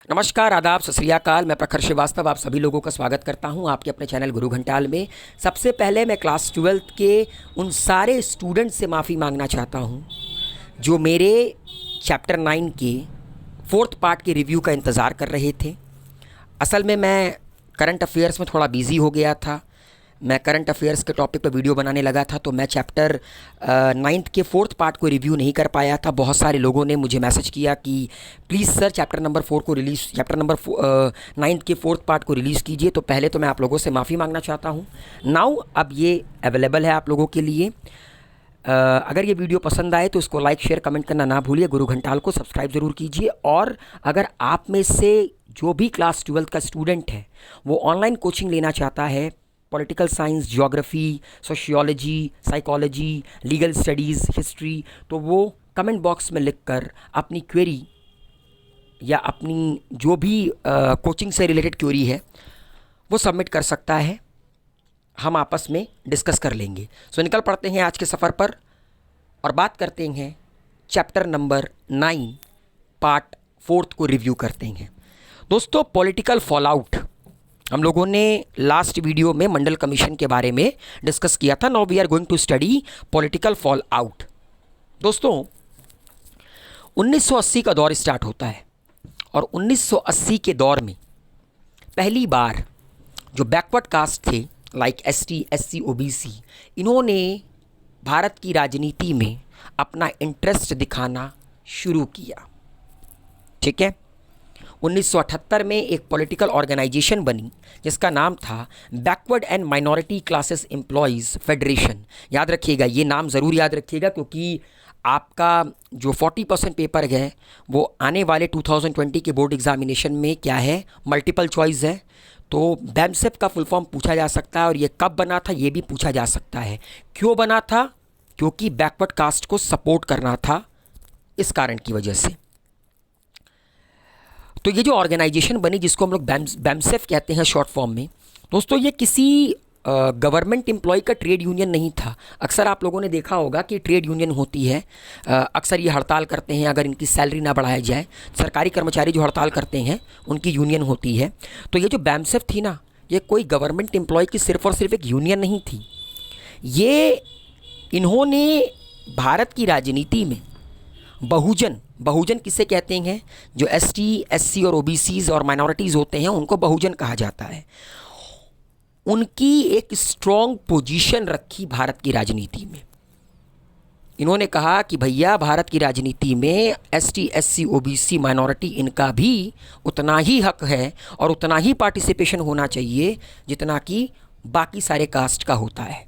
नमस्कार, आदाब, सत श्री अकाल। मैं प्रखर श्रीवास्तव आप सभी लोगों का स्वागत करता हूं आपके अपने चैनल गुरु घंटाल में। सबसे पहले मैं क्लास 12th के उन सारे स्टूडेंट्स से माफ़ी मांगना चाहता हूं जो मेरे चैप्टर 9 के 4th पार्ट के रिव्यू का इंतज़ार कर रहे थे। असल में मैं करंट अफेयर्स में थोड़ा बिज़ी हो गया था। मैं करंट अफेयर्स के टॉपिक पर वीडियो बनाने लगा था, तो मैं चैप्टर 9th के 4th पार्ट को रिव्यू नहीं कर पाया था। बहुत सारे लोगों ने मुझे मैसेज किया कि please sir chapter number 9th के 4th पार्ट को रिलीज़ कीजिए। तो पहले तो मैं आप लोगों से माफ़ी मांगना चाहता हूँ। नाउ अब ये अवेलेबल है आप लोगों के लिए। अगर ये वीडियो पसंद आए तो इसको लाइक शेयर कमेंट करना ना भूलिए। गुरु घंटाल को सब्सक्राइब ज़रूर कीजिए। और अगर आप में से जो भी क्लास 12th का स्टूडेंट है वो ऑनलाइन कोचिंग लेना चाहता है, political science, geography, sociology, psychology, legal studies, history, तो वो कमेंट बॉक्स में लिखकर अपनी क्वेरी या अपनी जो भी कोचिंग से रिलेटेड क्वेरी है वो सबमिट कर सकता है। हम आपस में डिस्कस कर लेंगे। सो निकल पड़ते हैं आज के सफ़र पर और बात करते हैं चैप्टर नंबर 9 पार्ट 4th को रिव्यू करते हैं। दोस्तों, पॉलिटिकल फॉलआउट हम लोगों ने लास्ट वीडियो में मंडल कमीशन के बारे में डिस्कस किया था। Now we are going to study political fall out. दोस्तों, 1980 का दौर स्टार्ट होता है और 1980 के दौर में पहली बार जो बैकवर्ड कास्ट थे लाइक एसटी, एससी, ओबीसी, इन्होंने भारत की राजनीति में अपना इंटरेस्ट दिखाना शुरू किया। ठीक है। 1978 में एक पॉलिटिकल ऑर्गेनाइजेशन बनी जिसका नाम था backward and minority classes employees federation. याद रखिएगा, ये नाम ज़रूर याद रखिएगा क्योंकि आपका जो 40% पेपर है वो आने वाले 2020 के बोर्ड एग्जामिनेशन में क्या है, मल्टीपल चॉइस है। तो बैमसेप का फुल फॉर्म पूछा जा सकता है और ये कब बना था ये भी पूछा जा सकता है। क्यों बना था? क्योंकि बैकवर्ड कास्ट को सपोर्ट करना था, इस कारण की वजह से। तो ये जो ऑर्गेनाइजेशन बनी जिसको हम लोग बैमसेफ कहते हैं शॉर्ट फॉर्म में, दोस्तों ये किसी गवर्नमेंट एम्प्लॉय का ट्रेड यूनियन नहीं था। अक्सर आप लोगों ने देखा होगा कि ट्रेड यूनियन होती है, अक्सर ये हड़ताल करते हैं अगर इनकी सैलरी ना बढ़ाया जाए। सरकारी कर्मचारी जो हड़ताल करते हैं उनकी यूनियन होती है। तो ये जो बैमसेफ थी ना, ये कोई गवर्नमेंट एम्प्लॉय की सिर्फ और सिर्फ एक यूनियन नहीं थी। इन्होंने भारत की राजनीति में बहुजन किसे कहते हैं? जो एसटी, एससी और ओबीसीज और माइनॉरिटीज़ होते हैं उनको बहुजन कहा जाता है। उनकी एक स्ट्रॉन्ग पोजीशन रखी भारत की राजनीति में। इन्होंने कहा कि भैया भारत की राजनीति में एसटी, एससी, ओबीसी, माइनॉरिटी, इनका भी उतना ही हक है और उतना ही पार्टिसिपेशन होना चाहिए जितना कि बाकी सारे कास्ट का होता है।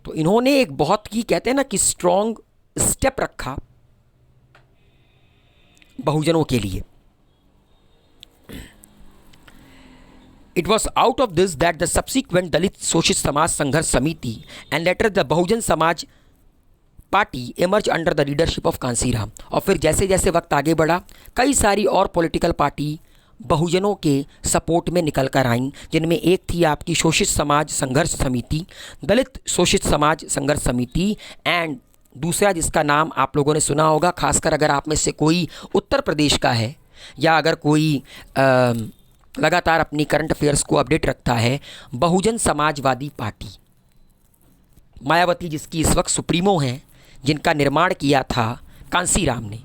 तो इन्होंने एक बहुत ही कहते हैं ना कि स्ट्रॉन्ग स्टेप रखा बहुजनों के लिए। It was out of this that the subsequent Dalit Shoshit Samaj Sangharsh Samiti and later the Bahujan Samaj Party emerge under the leadership of Kanshiram. और फिर जैसे जैसे वक्त आगे बढ़ा कई सारी और पॉलिटिकल पार्टी बहुजनों के सपोर्ट में निकल कर आईं, जिनमें एक थी आपकी शोषित समाज संघर्ष समिति, दलित शोषित समाज संघर्ष समिति, एंड दूसरा जिसका नाम आप लोगों ने सुना होगा, खासकर अगर आप में से कोई उत्तर प्रदेश का है या अगर कोई लगातार अपनी करंट अफेयर्स को अपडेट रखता है, बहुजन समाजवादी पार्टी। मायावती जिसकी इस वक्त सुप्रीमो हैं, जिनका निर्माण किया था कांसीराम ने।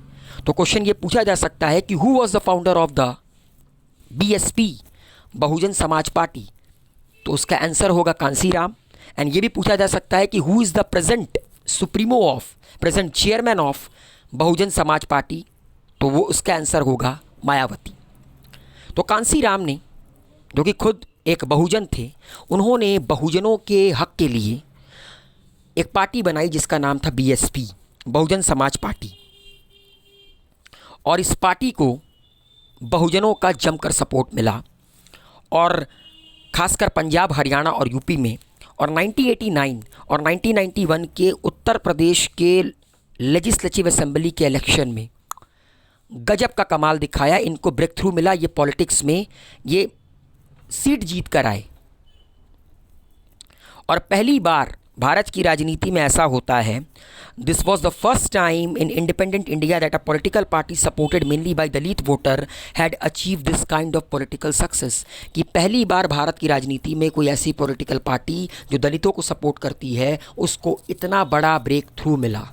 तो क्वेश्चन ये पूछा जा सकता है कि who was the founder of the BSP, Bahujan Samaj Party? तो उसका आंसर होगा कांसीराम। एंड ये भी पूछा जा सकता है कि who is the present supremo of, present chairman of Bahujan Samaj Party? तो वो उसका आंसर होगा मायावती। तो कांसीराम ने, जो कि खुद एक बहुजन थे, उन्होंने बहुजनों के हक के लिए एक पार्टी बनाई जिसका नाम था बीएसपी, बहुजन समाज पार्टी। और इस पार्टी को बहुजनों का जमकर सपोर्ट मिला और खासकर पंजाब, हरियाणा और यूपी में। और 1989 और 1991 के उत्तर प्रदेश के लेजिस्लेटिव असेंबली के इलेक्शन में गजब का कमाल दिखाया। इनको ब्रेक थ्रू मिला, ये पॉलिटिक्स में ये सीट जीत कर आए और पहली बार भारत की राजनीति में ऐसा होता है, this was the first time in independent India that a political party supported mainly by Dalit voter had achieve this kind of political success, कि पहली बार भारत की राजनीति में कोई ऐसी पॉलिटिकल पार्टी जो दलितों को सपोर्ट करती है उसको इतना बड़ा ब्रेक थ्रू मिला।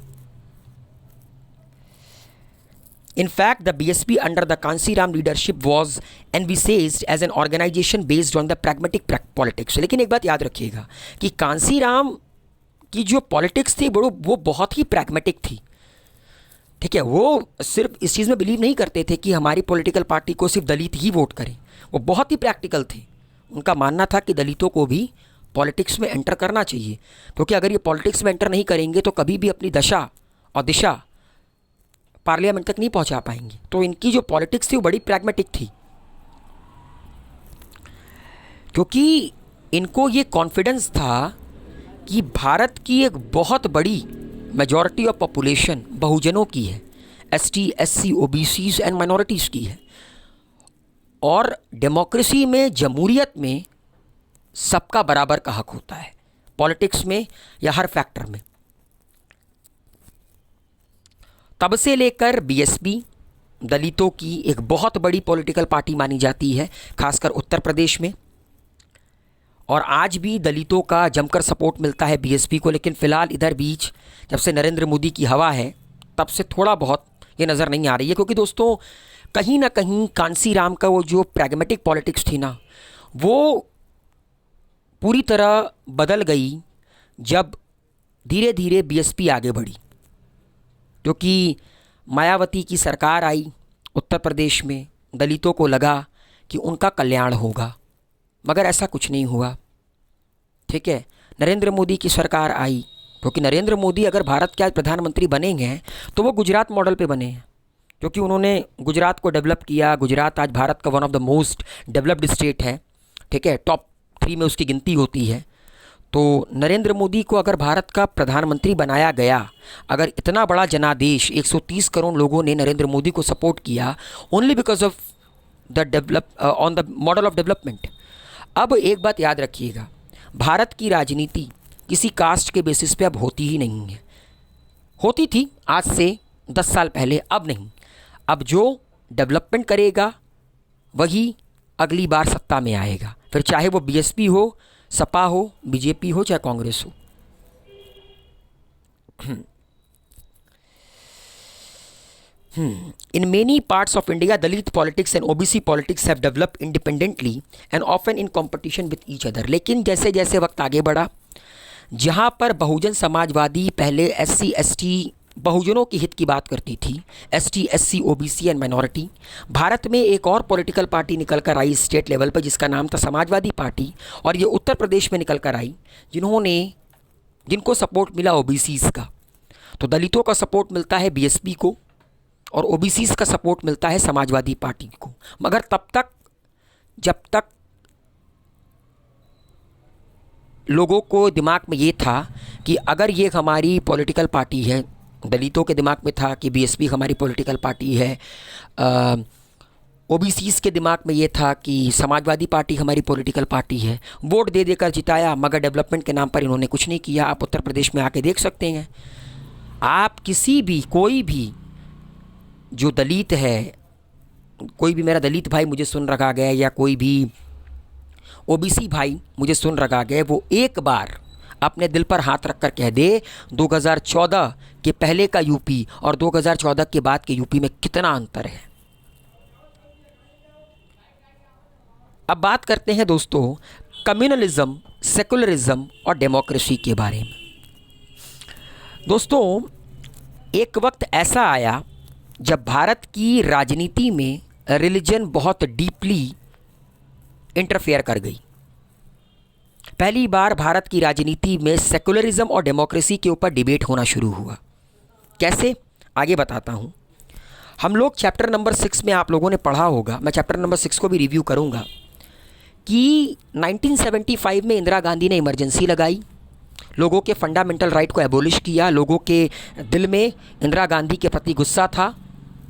In fact, the BSP under the Kansiram leadership was envisaged as an organization based on the pragmatic politics. लेकिन एक बात याद रखिएगा कि कांसीराम की जो पॉलिटिक्स थी वो बहुत ही प्रैग्मेटिक थी। ठीक है, वो सिर्फ इस चीज़ में बिलीव नहीं करते थे कि हमारी पॉलिटिकल पार्टी को सिर्फ दलित ही वोट करें, वो बहुत ही प्रैक्टिकल थे। उनका मानना था कि दलितों को भी पॉलिटिक्स में एंटर करना चाहिए, क्योंकि अगर ये पॉलिटिक्स में एंटर नहीं करेंगे तो कभी भी अपनी दशा और दिशा पार्लियामेंट तक नहीं पहुंचा पाएंगे। तो इनकी जो पॉलिटिक्स थी वो बड़ी प्रैग्मेटिक थी, क्योंकि इनको ये कॉन्फिडेंस था कि भारत की एक बहुत बड़ी मेजॉरिटी ऑफ पॉपुलेशन बहुजनों की है, ST, SC, OBCs and minorities की है, और डेमोक्रेसी में, जमहूरियत में सबका बराबर का हक होता है, पॉलिटिक्स में या हर फैक्टर में। तब से लेकर बीएसपी दलितों की एक बहुत बड़ी पॉलिटिकल पार्टी मानी जाती है, खासकर उत्तर प्रदेश में, और आज भी दलितों का जमकर सपोर्ट मिलता है बीएसपी को। लेकिन फ़िलहाल इधर बीच जब से नरेंद्र मोदी की हवा है तब से थोड़ा बहुत ये नज़र नहीं आ रही है, क्योंकि दोस्तों कहीं ना कहीं कांसीराम का वो जो प्रैग्मेटिक पॉलिटिक्स थी ना, वो पूरी तरह बदल गई जब धीरे धीरे बीएसपी आगे बढ़ी, क्योंकि मायावती की सरकार आई उत्तर प्रदेश में, दलितों को लगा कि उनका कल्याण होगा, मगर ऐसा कुछ नहीं हुआ। ठीक है, नरेंद्र मोदी की सरकार आई, क्योंकि नरेंद्र मोदी अगर भारत के आज प्रधानमंत्री बनेंगे तो वो गुजरात मॉडल पे बने हैं, क्योंकि उन्होंने गुजरात को डेवलप किया। गुजरात आज भारत का one of the most developed state है। ठीक है, टॉप 3 में उसकी गिनती होती है। तो नरेंद्र मोदी को अगर भारत का प्रधानमंत्री बनाया गया, अगर इतना बड़ा जनादेश 130 करोड़ लोगों ने नरेंद्र मोदी को सपोर्ट किया only because of the on the model of development. अब एक बात याद रखिएगा, भारत की राजनीति किसी कास्ट के बेसिस पे अब होती ही नहीं है। होती थी आज से 10 साल पहले, अब नहीं। अब जो डेवलपमेंट करेगा वही अगली बार सत्ता में आएगा, फिर चाहे वो बीएसपी हो, सपा हो, बीजेपी हो, चाहे कांग्रेस हो। In many parts of India, Dalit politics and OBC politics have developed independently and often in competition with each other. लेकिन जैसे जैसे वक्त आगे बढ़ा, जहाँ पर बहुजन समाजवादी पहले SC, ST बहुजनों के हित की बात करती थी, ST, SC, OBC and minority, Bharat में एक और पॉलिटिकल पार्टी निकल कर आई स्टेट लेवल पर जिसका नाम था समाजवादी पार्टी, और ये उत्तर प्रदेश में निकल कर आई, जिनको सपोर्ट मिला OBCs का। तो दलितों का सपोर्ट मिलता है बीएसपी को और OBCs का सपोर्ट मिलता है समाजवादी पार्टी को। मगर तब तक जब तक लोगों को दिमाग में ये था कि अगर ये हमारी पॉलिटिकल पार्टी है, दलितों के दिमाग में था कि बीएसपी हमारी पॉलिटिकल पार्टी है, OBCs के दिमाग में ये था कि समाजवादी पार्टी हमारी पॉलिटिकल पार्टी है, वोट दे देकर जिताया, मगर डेवलपमेंट के नाम पर इन्होंने कुछ नहीं किया। आप उत्तर प्रदेश में आके देख सकते हैं, आप किसी भी कोई भी जो दलित है, कोई भी मेरा दलित भाई मुझे सुन रखा गया या कोई भी OBC भाई मुझे सुन रखा गया, वो एक बार अपने दिल पर हाथ रख कर कह दे 2014 के पहले का यूपी और 2014 के बाद के यूपी में कितना अंतर है। अब बात करते हैं दोस्तों कम्युनलिज्म, सेकुलरिज्म और डेमोक्रेसी के बारे में। दोस्तों एक वक्त ऐसा आया जब भारत की राजनीति में रिलीजन बहुत डीपली इंटरफेयर कर गई। पहली बार भारत की राजनीति में सेकुलरिज्म और डेमोक्रेसी के ऊपर डिबेट होना शुरू हुआ। कैसे, आगे बताता हूँ। हम लोग चैप्टर नंबर 6 में आप लोगों ने पढ़ा होगा, मैं चैप्टर नंबर 6 को भी रिव्यू करूँगा, कि 1975 में इंदिरा गांधी ने इमरजेंसी लगाई, लोगों के फंडामेंटल राइट को एबोलिश किया। लोगों के दिल में इंदिरा गांधी के प्रति गुस्सा था,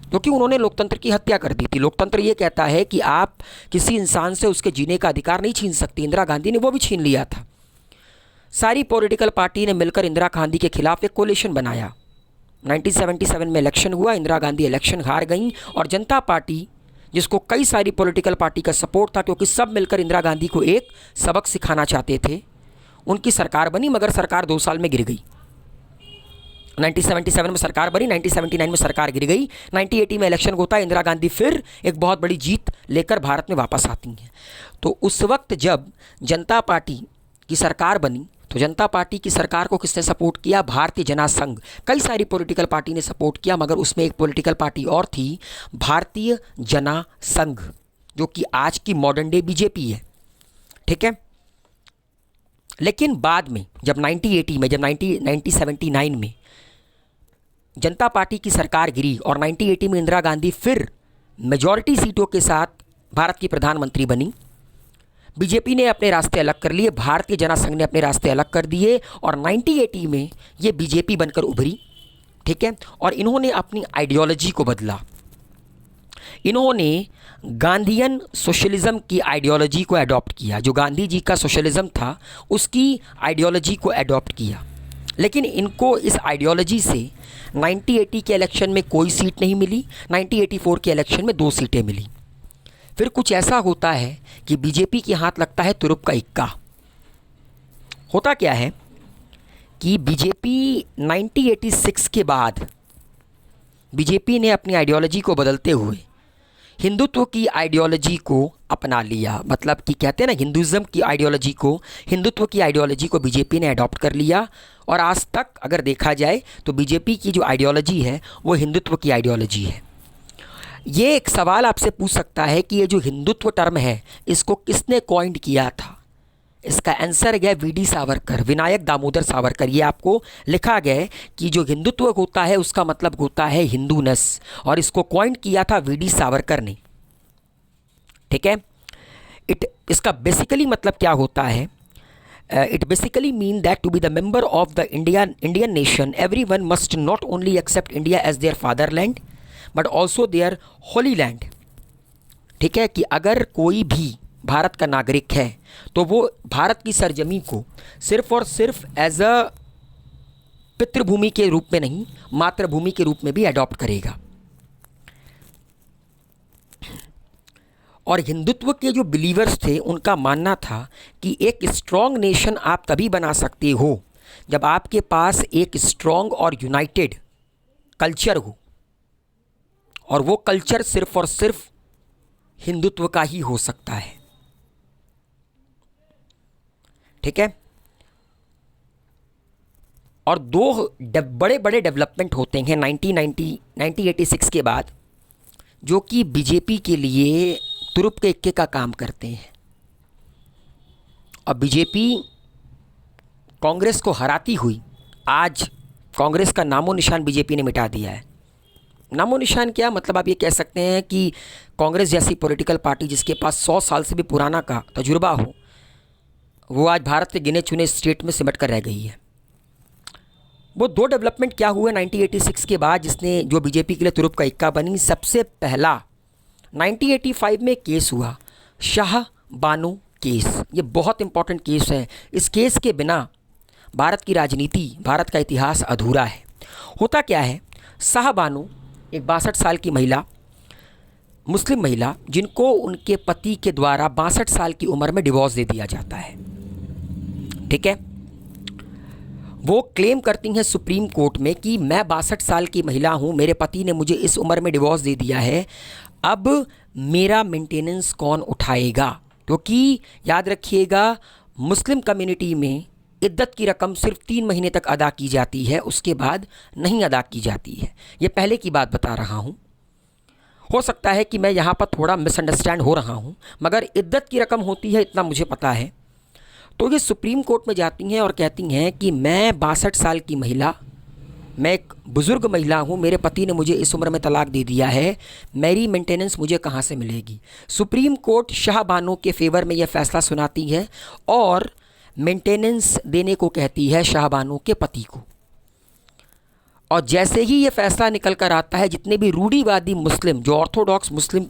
क्योंकि उन्होंने लोकतंत्र की हत्या कर दी थी। लोकतंत्र ये कहता है कि आप किसी इंसान से उसके जीने का अधिकार नहीं छीन सकती। इंदिरा गांधी ने वो भी छीन लिया था। सारी पॉलिटिकल पार्टी ने मिलकर इंदिरा गांधी के खिलाफ एक कोलिशन बनाया। 1977 में इलेक्शन हुआ, इंदिरा गांधी इलेक्शन हार गई और जनता पार्टी, जिसको कई सारी पॉलिटिकल पार्टी का सपोर्ट था क्योंकि सब मिलकर इंदिरा गांधी को एक सबक सिखाना चाहते थे, उनकी सरकार बनी, मगर सरकार 2 साल में गिर गई। 1977 में सरकार बनी, 1979 में सरकार गिर गई, 1980 में इलेक्शन होता है, इंदिरा गांधी फिर एक बहुत बड़ी जीत लेकर भारत में वापस आती हैं। तो उस वक्त जब जनता पार्टी की सरकार बनी तो जनता पार्टी की सरकार को किसने सपोर्ट किया? भारतीय जनसंघ। कई सारी पॉलिटिकल पार्टी ने सपोर्ट किया, मगर उसमें एक पॉलिटिकल पार्टी और थी, भारतीय जनसंघ, जो कि आज की मॉडर्न डे बीजेपी है। ठीक है। लेकिन बाद में जब 1980 में, जब 1979 में जनता पार्टी की सरकार गिरी और 1980 में इंदिरा गांधी फिर मेजॉरिटी सीटों के साथ भारत की प्रधानमंत्री बनी, बीजेपी ने अपने रास्ते अलग कर लिए, भारतीय जनसंघ ने अपने रास्ते अलग कर दिए और 1980 में ये बीजेपी बनकर उभरी। ठीक है। और इन्होंने अपनी आइडियोलॉजी को बदला, इन्होंने गांधीयन सोशलिज्म की आइडियोलॉजी को अडॉप्ट किया, जो गांधी जी का सोशलिज्म था उसकी आइडियोलॉजी को अडॉप्ट किया। लेकिन इनको इस आइडियोलॉजी से 1980 के इलेक्शन में कोई सीट नहीं मिली, 1984 के इलेक्शन में 2 सीटें मिली। फिर कुछ ऐसा होता है कि बीजेपी के हाथ लगता है तुरुप का इक्का। होता क्या है कि बीजेपी 1986 के बाद बीजेपी ने अपनी आइडियोलॉजी को बदलते हुए हिंदुत्व की आइडियोलॉजी को अपना लिया। मतलब कि कहते हैं ना, हिंदुज़म की आइडियोलॉजी को, हिंदुत्व की आइडियोलॉजी को बीजेपी ने अडॉप्ट कर लिया। और आज तक अगर देखा जाए तो बीजेपी की जो आइडियोलॉजी है वो हिंदुत्व की आइडियोलॉजी है। ये एक सवाल आपसे पूछ सकता है कि ये जो हिंदुत्व टर्म है इसको किसने कॉइंड किया था? इसका आंसर है वीडी सावरकर, विनायक दामोदर सावरकर। ये आपको लिखा गया है कि जो हिंदुत्व होता है उसका मतलब होता है हिंदूनेस, और इसको कॉइंड किया था वीडी सावरकर ने। ठीक है। इसका बेसिकली मतलब क्या होता है? It basically mean that to be the member of the Indian nation, everyone must not only accept India as their fatherland, but also their holy land. ठीक है, कि अगर कोई भी भारत का नागरिक है तो वो भारत की सरजमी को सिर्फ और सिर्फ एज अ पितृभूमि के रूप में नहीं, मातृभूमि के रूप में भी अडॉप्ट करेगा। और हिंदुत्व के जो बिलीवर्स थे उनका मानना था कि एक स्ट्रॉन्ग नेशन आप तभी बना सकते हो जब आपके पास एक स्ट्रॉन्ग और यूनाइटेड कल्चर हो, और वो कल्चर सिर्फ और सिर्फ हिंदुत्व का ही हो सकता है। ठीक है। और 2 बड़े बड़े डेवलपमेंट होते हैं 1986 के बाद, जो कि बीजेपी के लिए तुरुप के इक्के का काम करते हैं। और बीजेपी कांग्रेस को हराती हुई आज कांग्रेस का नामो निशान बीजेपी ने मिटा दिया है। नामो निशान क्या मतलब, आप ये कह सकते हैं कि कांग्रेस जैसी पॉलिटिकल पार्टी जिसके पास 100 साल से भी पुराना का तजुर्बा हो, वो आज भारत के गिने चुने स्टेट में सिमट कर रह गई है। वो 2 डेवलपमेंट क्या हुए 1986 के बाद जिसने, जो बीजेपी के लिए तुरुप का इक्का बनी? सबसे पहला 1985 में केस हुआ, शाह बानो केस। ये बहुत इंपॉर्टेंट केस है। इस केस के बिना भारत की राजनीति, भारत का इतिहास अधूरा है। होता क्या है, शाह बानो एक 62 साल की महिला, मुस्लिम महिला, जिनको उनके पति के द्वारा 62 साल की उम्र में डिवोर्स दे दिया जाता है। ठीक है। वो क्लेम करती हैं सुप्रीम कोर्ट में कि मैं 62 साल की महिला हूँ, मेरे पति ने मुझे इस उम्र में डिवोर्स दे दिया है, अब मेरा मेंटेनेंस कौन उठाएगा? क्योंकि याद रखिएगा, मुस्लिम कम्युनिटी में इद्दत की रकम सिर्फ 3 महीने तक अदा की जाती है, उसके बाद नहीं अदा की जाती है। ये पहले की बात बता रहा हूँ। हो सकता है कि मैं यहाँ पर थोड़ा मिसअंडरस्टैंड हो रहा हूँ, मगर इद्दत की रकम होती है इतना मुझे पता है। तो ये सुप्रीम कोर्ट में जाती हैं और कहती हैं कि मैं 62 साल की महिला, मैं एक बुज़ुर्ग महिला हूँ, मेरे पति ने मुझे इस उम्र में तलाक दे दिया है, मेरी मेंटेनेंस मुझे कहाँ से मिलेगी? सुप्रीम कोर्ट शाह बानो के फेवर में यह फैसला सुनाती है और मेंटेनेंस देने को कहती है शाह बानो के पति को। और जैसे ही ये फैसला निकल कर आता है, जितने भी रूढ़िवादी मुस्लिम, जो ऑर्थोडॉक्स मुस्लिम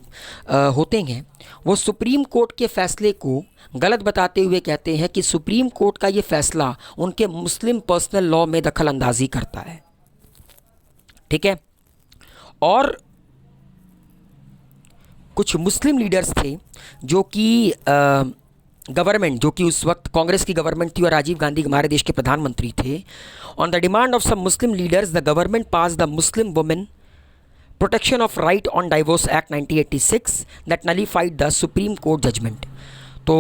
होते हैं, वो सुप्रीम कोर्ट के फैसले को गलत बताते हुए कहते हैं कि सुप्रीम कोर्ट का ये फैसला उनके मुस्लिम पर्सनल लॉ में दखल अंदाजी करता है। ठीक है। और कुछ मुस्लिम लीडर्स थे जो कि गवर्नमेंट, जो कि उस वक्त कांग्रेस की गवर्नमेंट थी और राजीव गांधी हमारे देश के प्रधानमंत्री थे, on the demand of some Muslim leaders the government pass the Muslim women protection of right on divorce act 1986 that nullified the supreme court judgment. तो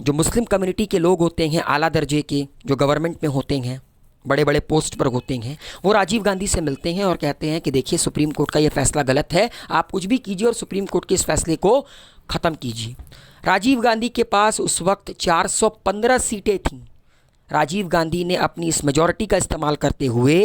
जो मुस्लिम कम्युनिटी के लोग होते हैं, आला दर्जे के, जो गवर्नमेंट में होते हैं, बड़े बड़े पोस्ट पर होते हैं, वो राजीव गांधी से मिलते हैं और कहते हैं कि देखिए सुप्रीम कोर्ट का ये फैसला गलत है, आप कुछ भी कीजिए और सुप्रीम कोर्ट के इस फैसले को ख़त्म कीजिए। राजीव गांधी के पास उस वक्त 415 सीटें थीं। राजीव गांधी ने अपनी इस मेजॉरिटी का इस्तेमाल करते हुए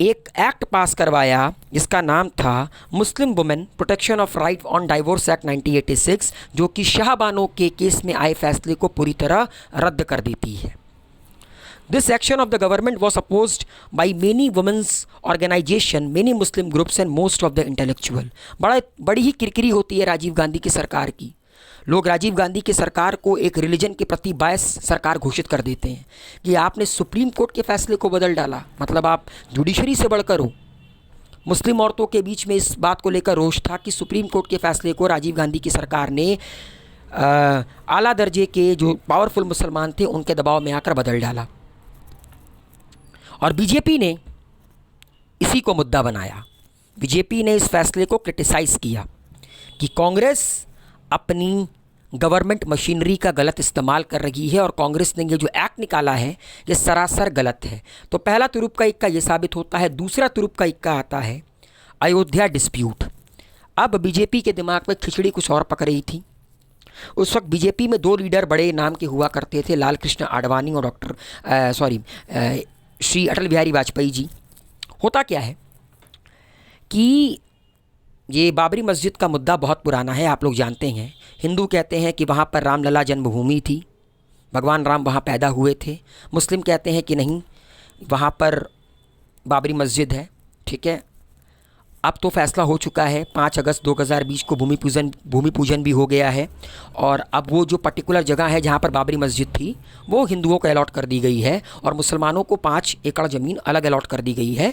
एक एक्ट पास करवाया जिसका नाम था मुस्लिम women protection of right on divorce act 1986, जो कि शाहबानो के केस में आए फैसले को पूरी तरह रद्द कर देती है। This action of the government was opposed by many women's organization, many Muslim groups and most of the intellectual। बड़ी ही किरकिरी होती है राजीव गांधी की सरकार की। लोग राजीव गांधी की सरकार को एक रिलीजन के प्रति बायस सरकार घोषित कर देते हैं कि आपने सुप्रीम कोर्ट के फैसले को बदल डाला, मतलब आप जुडिशरी से बढ़कर हो। मुस्लिम औरतों के बीच में इस बात को लेकर रोष था कि सुप्रीम कोर्ट के फैसले को राजीव गांधी की सरकार ने आला दर्जे के जो पावरफुल मुसलमान थे उनके दबाव में आकर बदल डाला। और बीजेपी ने इसी को मुद्दा बनाया। बीजेपी ने इस फैसले को क्रिटिसाइज़ किया कि कांग्रेस अपनी गवर्नमेंट मशीनरी का गलत इस्तेमाल कर रही है और कांग्रेस ने ये जो एक्ट निकाला है ये सरासर गलत है। तो पहला तुरुप का इक्का ये साबित होता है। दूसरा तुरुप का इक्का आता है अयोध्या डिस्प्यूट। अब बीजेपी के दिमाग में खिचड़ी कुछ और पक रही थी। उस वक्त बीजेपी में दो लीडर बड़े नाम के हुआ करते थे, लाल कृष्ण आडवाणी और श्री अटल बिहारी वाजपेयी जी। होता क्या है कि ये बाबरी मस्जिद का मुद्दा बहुत पुराना है, आप लोग जानते हैं। हिंदू कहते हैं कि वहाँ पर रामलला जन्मभूमि थी, भगवान राम वहाँ पैदा हुए थे। मुस्लिम कहते हैं कि नहीं, वहाँ पर बाबरी मस्जिद है। ठीक है। अब तो फैसला हो चुका है, 5 अगस्त 2020 को भूमि पूजन भी हो गया है और अब वो जो पर्टिकुलर जगह है जहाँ पर बाबरी मस्जिद थी वो हिंदुओं को अलॉट कर दी गई है और मुसलमानों को 5 एकड़ ज़मीन अलग अलॉट कर दी गई है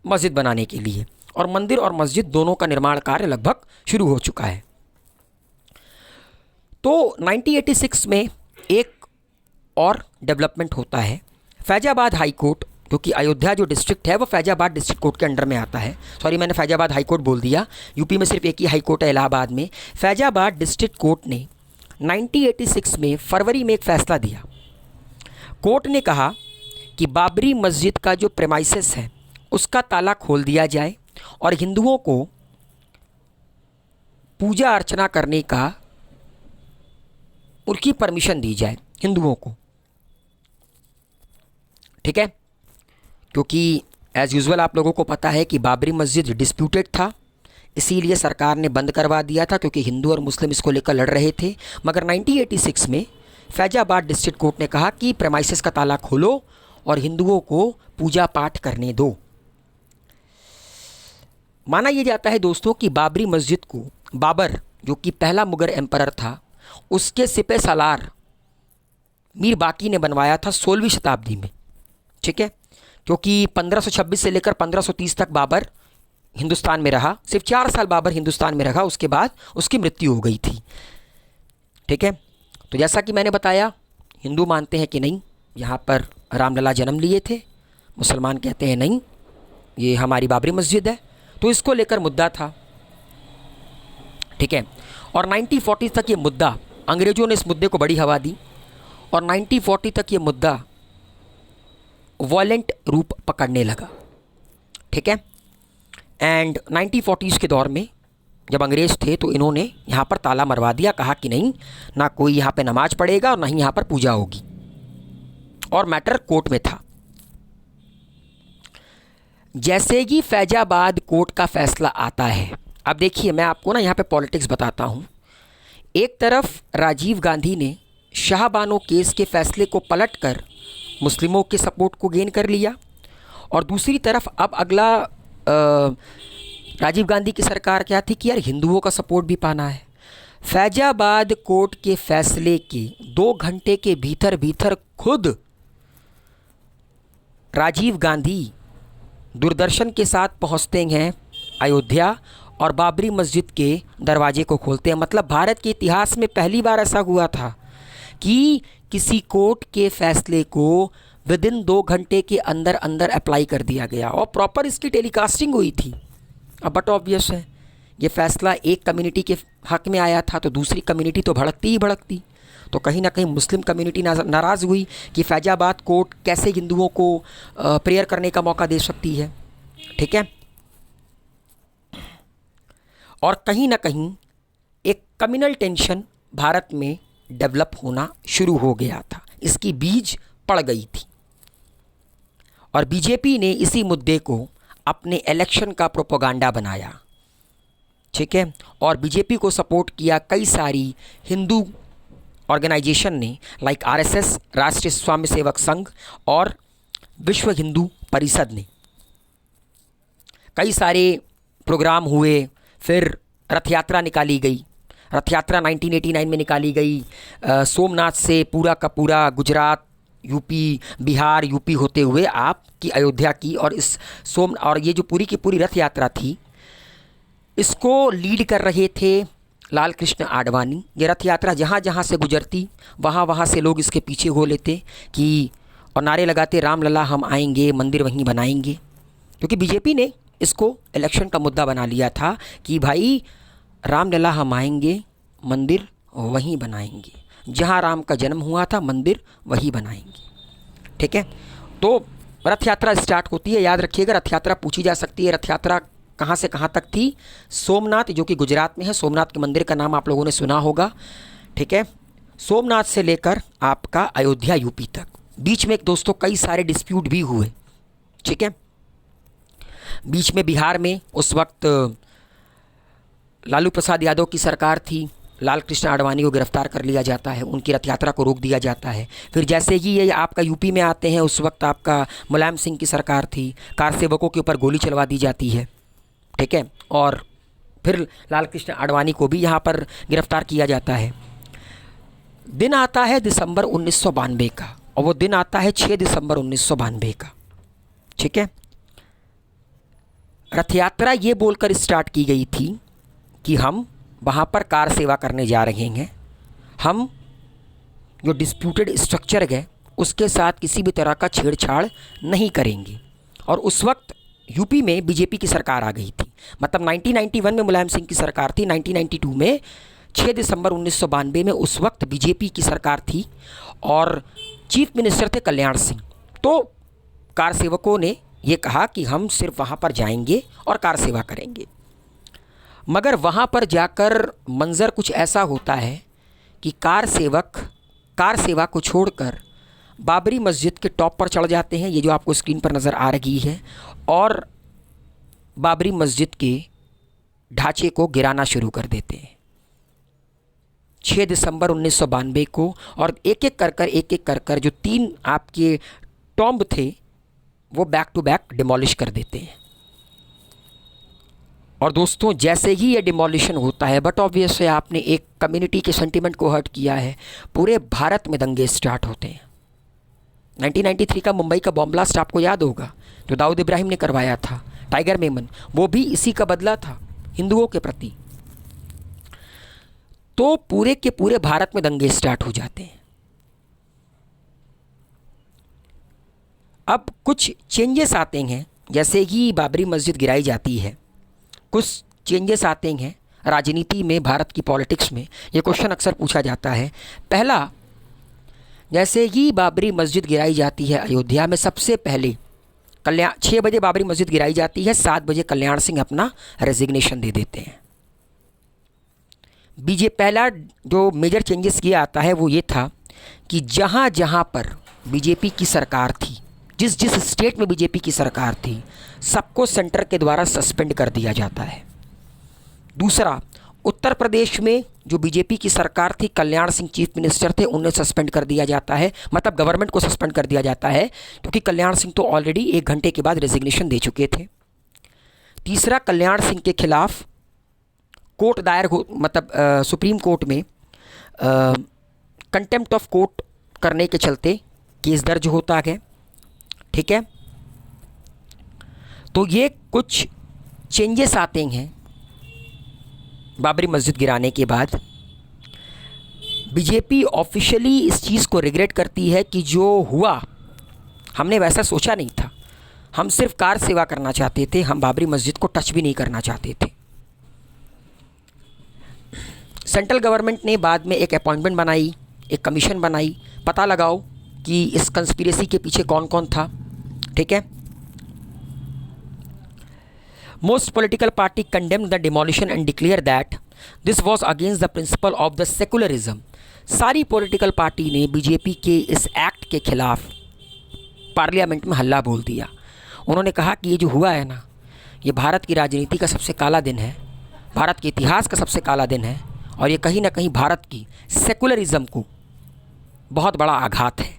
मस्जिद बनाने के लिए। और मंदिर और मस्जिद दोनों का निर्माण कार्य लगभग शुरू हो चुका है। तो 1986 में एक और डेवलपमेंट होता है। फैजाबाद हाई कोर्ट, जो कि अयोध्या जो डिस्ट्रिक्ट है वो फैजाबाद डिस्ट्रिक्ट कोर्ट के अंडर में आता है। सॉरी, मैंने फैजाबाद हाई कोर्ट बोल दिया। यूपी में सिर्फ एक ही हाई कोर्ट है, इलाहाबाद में। फैजाबाद डिस्ट्रिक्ट कोर्ट ने 1986 में फरवरी में एक फ़ैसला दिया। कोर्ट ने कहा कि बाबरी मस्जिद का जो प्रेमाइसेस है उसका ताला खोल दिया जाए और हिंदुओं को पूजा अर्चना करने का उनकी परमिशन दी जाए हिंदुओं को। ठीक है। क्योंकि एज़ यूजुअल आप लोगों को पता है कि बाबरी मस्जिद डिस्प्यूटेड था, इसीलिए सरकार ने बंद करवा दिया था क्योंकि हिंदू और मुस्लिम इसको लेकर लड़ रहे थे। मगर 1986 में फैजाबाद डिस्ट्रिक्ट कोर्ट ने कहा कि प्रेमाइसेस का ताला खोलो और हिंदुओं को पूजा पाठ करने दो। माना यह जाता है दोस्तों कि बाबरी मस्जिद को बाबर, जो कि पहला मुगल एम्परर था, उसके सिपह सालार मीर बाकी ने बनवाया था 16वीं शताब्दी में। ठीक है। क्योंकि 1526 से लेकर 1530 तक बाबर हिंदुस्तान में रहा। सिर्फ 4 साल बाबर हिंदुस्तान में रहा, उसके बाद उसकी मृत्यु हो गई थी। ठीक है। तो जैसा कि मैंने बताया, हिंदू मानते हैं कि नहीं, यहाँ पर रामलला जन्म लिए थे। मुसलमान कहते हैं नहीं, ये हमारी बाबरी मस्जिद है। तो इसको लेकर मुद्दा था। ठीक है। और 1940 तक ये मुद्दा, अंग्रेज़ों ने इस मुद्दे को बड़ी हवा दी और 1940 तक ये मुद्दा वॉयलेंट रूप पकड़ने लगा। ठीक है। एंड 1940s के दौर में जब अंग्रेज़ थे तो इन्होंने यहाँ पर ताला मरवा दिया, कहा कि नहीं, ना कोई यहाँ पे नमाज पढ़ेगा और ना ही यहाँ पर पूजा होगी। और मैटर कोर्ट में था। जैसे ही फैजाबाद कोर्ट का फैसला आता है, अब देखिए मैं आपको ना यहाँ पे पॉलिटिक्स बताता हूँ। एक तरफ राजीव गांधी ने शाहबानो केस के फैसले को पलटकर मुस्लिमों के सपोर्ट को गेन कर लिया और दूसरी तरफ अब अगला राजीव गांधी की सरकार क्या थी कि यार हिंदुओं का सपोर्ट भी पाना है। फैजाबाद कोर्ट के फैसले के 2 घंटे के भीतर भीतर खुद राजीव गांधी दूरदर्शन के साथ पहुंचते हैं अयोध्या और बाबरी मस्जिद के दरवाजे को खोलते हैं। मतलब भारत के इतिहास में पहली बार ऐसा हुआ था कि किसी कोर्ट के फैसले को विदिन 2 घंटे के अंदर अंदर अप्लाई कर दिया गया और प्रॉपर इसकी टेलीकास्टिंग हुई थी। अब बट ऑब्वियस है ये फैसला एक कम्युनिटी के हक में आया था तो दूसरी कम्युनिटी तो भड़कती ही भड़कती। तो कहीं ना कहीं मुस्लिम कम्युनिटी नाराज़ हुई कि फैजाबाद कोर्ट कैसे हिंदुओं को प्रेयर करने का मौका दे सकती है। ठीक है, और कहीं ना कहीं एक कम्युनल टेंशन भारत में डेवलप होना शुरू हो गया था, इसकी बीज पड़ गई थी और बीजेपी ने इसी मुद्दे को अपने इलेक्शन का प्रोपेगेंडा बनाया। ठीक है, और बीजेपी को सपोर्ट किया कई सारी हिंदू ऑर्गेनाइजेशन ने, लाइक आरएसएस, राष्ट्रीय स्वयंसेवक संघ और विश्व हिंदू परिषद ने। कई सारे प्रोग्राम हुए, फिर रथ यात्रा निकाली गई। रथ यात्रा 1989 में निकाली गई। सोमनाथ से पूरा का पूरा गुजरात, यूपी, बिहार, यूपी होते हुए आपकी अयोध्या की, और और ये जो पूरी की पूरी रथ यात्रा थी इसको लीड कर रहे थे लाल कृष्ण आडवाणी। ये रथ यात्रा जहाँ जहाँ से गुजरती वहाँ वहाँ से लोग इसके पीछे हो लेते कि और नारे लगाते, राम लला हम आएंगे, मंदिर वहीं बनाएंगे। क्योंकि बीजेपी ने इसको इलेक्शन का मुद्दा बना लिया था कि भाई राम लला हम आएंगे, मंदिर वहीं बनाएंगे, जहाँ राम का जन्म हुआ था मंदिर वहीं बनाएंगे। ठीक है, तो रथ यात्रा स्टार्ट होती है। याद रखिएगा, रथ यात्रा पूछी जा सकती है, रथ यात्रा कहाँ से कहाँ तक थी। सोमनाथ, जो कि गुजरात में है, सोमनाथ के मंदिर का नाम आप लोगों ने सुना होगा। ठीक है, सोमनाथ से लेकर आपका अयोध्या यूपी तक। बीच में दोस्तों कई सारे डिस्प्यूट भी हुए। ठीक है, बीच में बिहार में उस वक्त लालू प्रसाद यादव की सरकार थी, लाल कृष्ण आडवाणी को गिरफ्तार कर लिया जाता है, उनकी रथ यात्रा को रोक दिया जाता है। फिर जैसे ही ये आपका यूपी में आते हैं, उस वक्त आपका मुलायम सिंह की सरकार थी, कार सेवकों के ऊपर गोली चलवा दी जाती है। ठीक है, और फिर लाल कृष्ण आडवाणी को भी यहाँ पर गिरफ्तार किया जाता है। दिन आता है दिसंबर 1992 का, और वो दिन आता है 6 दिसंबर 1992 का। ठीक है, रथ यात्रा ये बोलकर स्टार्ट की गई थी कि हम वहाँ पर कार सेवा करने जा रहे हैं, हम जो डिस्प्यूटेड स्ट्रक्चर है उसके साथ किसी भी तरह का छेड़छाड़ नहीं करेंगे। और उस वक्त यूपी में बीजेपी की सरकार आ गई थी। मतलब 1991 में मुलायम सिंह की सरकार थी, 1992 में 6 दिसंबर 1992 में उस वक्त बीजेपी की सरकार थी और चीफ मिनिस्टर थे कल्याण सिंह। तो कार सेवकों ने ये कहा कि हम सिर्फ वहाँ पर जाएंगे और कार सेवा करेंगे। मगर वहाँ पर जाकर मंज़र कुछ ऐसा होता है कि कार सेवा को छोड़कर बाबरी मस्जिद के टॉप पर चढ़ जाते हैं, ये जो आपको स्क्रीन पर नज़र आ रही है, और बाबरी मस्जिद के ढांचे को गिराना शुरू कर देते हैं 6 दिसंबर 1992 को। और एक एक कर जो 3 आपके टॉम्ब थे वो बैक टू बैक डिमोलिश कर देते हैं। और दोस्तों जैसे ही ये डिमोलिशन होता है, बट ऑब्वियस है आपने एक कम्युनिटी के सेंटिमेंट को हर्ट किया है, पूरे भारत में दंगे स्टार्ट होते हैं। 1993 का मुंबई का बॉम्ब ब्लास्ट आपको याद होगा, जो दाऊद इब्राहिम ने करवाया था, टाइगर मेमन, वो भी इसी का बदला था हिंदुओं के प्रति। तो पूरे के पूरे भारत में दंगे स्टार्ट हो जाते हैं। अब कुछ चेंजेस आते हैं, जैसे ही बाबरी मस्जिद गिराई जाती है, कुछ चेंजेस आते हैं राजनीति में, भारत की पॉलिटिक्स में। ये क्वेश्चन अक्सर पूछा जाता है। पहला, जैसे ही बाबरी मस्जिद गिराई जाती है अयोध्या में, सबसे पहले 6 बजे बाबरी मस्जिद गिराई जाती है, 7 बजे कल्याण सिंह अपना रेजिग्नेशन दे देते हैं। पहला जो मेजर चेंजेस किया आता है वो ये था कि जहाँ जहाँ पर बीजेपी की सरकार थी, जिस जिस स्टेट में बीजेपी की सरकार थी, सबको सेंटर के द्वारा सस्पेंड कर दिया जाता है। दूसरा, उत्तर प्रदेश में जो बीजेपी की सरकार थी, कल्याण सिंह चीफ मिनिस्टर थे, उन्हें सस्पेंड कर दिया जाता है, मतलब गवर्नमेंट को सस्पेंड कर दिया जाता है, क्योंकि कल्याण सिंह तो ऑलरेडी 1 घंटे के बाद रेजिग्नेशन दे चुके थे। तीसरा, कल्याण सिंह के खिलाफ कोर्ट दायर मतलब सुप्रीम कोर्ट में कंटेम्प्ट ऑफ कोर्ट करने के चलते केस दर्ज होता है। ठीक है, तो ये कुछ चेंजेस आते हैं बाबरी मस्जिद गिराने के बाद। बीजेपी ऑफिशियली इस चीज़ को रिग्रेट करती है कि जो हुआ हमने वैसा सोचा नहीं था, हम सिर्फ कार सेवा करना चाहते थे, हम बाबरी मस्जिद को टच भी नहीं करना चाहते थे। सेंट्रल गवर्नमेंट ने बाद में एक अपॉइंटमेंट बनाई, एक कमीशन बनाई, पता लगाओ कि इस कंस्पिरेसी के पीछे कौन कौन था। ठीक है, most political party condemned the demolition and declared that this was against the principle of the secularism। सारी पॉलिटिकल पार्टी ने बीजेपी के इस एक्ट के खिलाफ पार्लियामेंट में हल्ला बोल दिया। उन्होंने कहा कि ये जो हुआ है ना, ये भारत की राजनीति का सबसे काला दिन है, भारत के इतिहास का सबसे काला दिन है, और ये कहीं ना कहीं भारत की सेकुलरिज्म को बहुत बड़ा आघात है,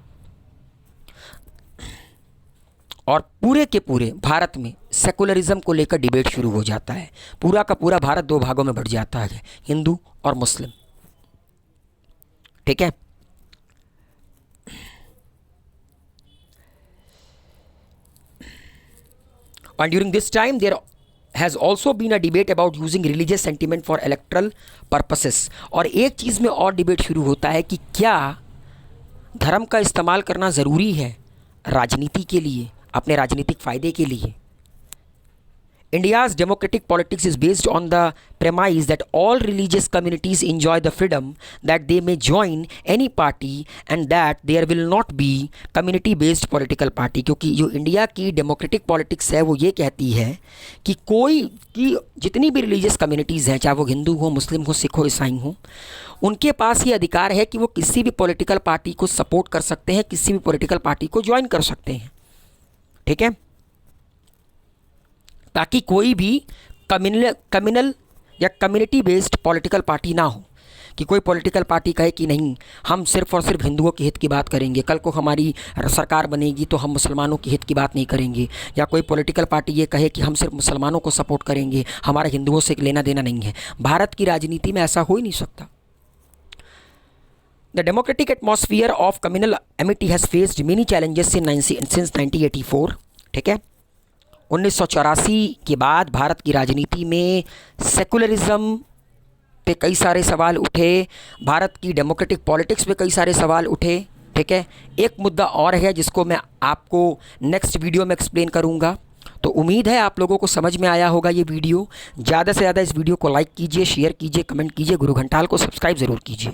और पूरे के पूरे भारत में सेकुलरिज्म को लेकर डिबेट शुरू हो जाता है। पूरा का पूरा भारत 2 भागों में बढ़ जाता है, हिंदू और मुस्लिम। ठीक है, and during this time there has also been a debate about using religious sentiment for electoral purposes। और एक चीज़ में और डिबेट शुरू होता है कि क्या धर्म का इस्तेमाल करना ज़रूरी है राजनीति के लिए, अपने राजनीतिक फ़ायदे के लिए। India's democratic politics is based on the premise that all religious communities enjoy the freedom that they may join any party and that there will not be community based political party। क्योंकि जो India की democratic politics है वो ये कहती है कि जितनी भी रिलीजियस कम्युनिटीज़ हैं, चाहे वो हिंदू हो, मुस्लिम हो, सिख हो, ईसाई हो, उनके पास ये अधिकार है कि वो किसी भी पॉलिटिकल पार्टी को सपोर्ट कर सकते हैं, किसी भी पॉलिटिकल पार्टी को ज्वाइन कर सकते हैं। ठीक है, ताकि कोई भी कम्युनल या कम्युनिटी बेस्ड पॉलिटिकल पार्टी ना हो, कि कोई पॉलिटिकल पार्टी कहे कि नहीं, हम सिर्फ और सिर्फ हिंदुओं के हित की बात करेंगे, कल को हमारी सरकार बनेगी तो हम मुसलमानों के हित की बात नहीं करेंगे, या कोई पॉलिटिकल पार्टी ये कहे कि हम सिर्फ मुसलमानों को सपोर्ट करेंगे, हमारा हिंदुओं से लेना देना नहीं है। भारत की राजनीति में ऐसा हो ही नहीं सकता। The democratic atmosphere of communal Amity has faced many challenges since 1984। ठीक है, 1984 के बाद भारत की राजनीति में सेकुलरिज्म पे कई सारे सवाल उठे, भारत की डेमोक्रेटिक पॉलिटिक्स पे कई सारे सवाल उठे। ठीक है, एक मुद्दा और है जिसको मैं आपको नेक्स्ट वीडियो में एक्सप्लेन करूँगा। तो उम्मीद है आप लोगों को समझ में आया होगा ये वीडियो। ज़्यादा से ज़्यादा इस वीडियो को लाइक कीजिए, शेयर कीजिए, कमेंट कीजिए, गुरु घंटाल को सब्सक्राइब ज़रूर कीजिए।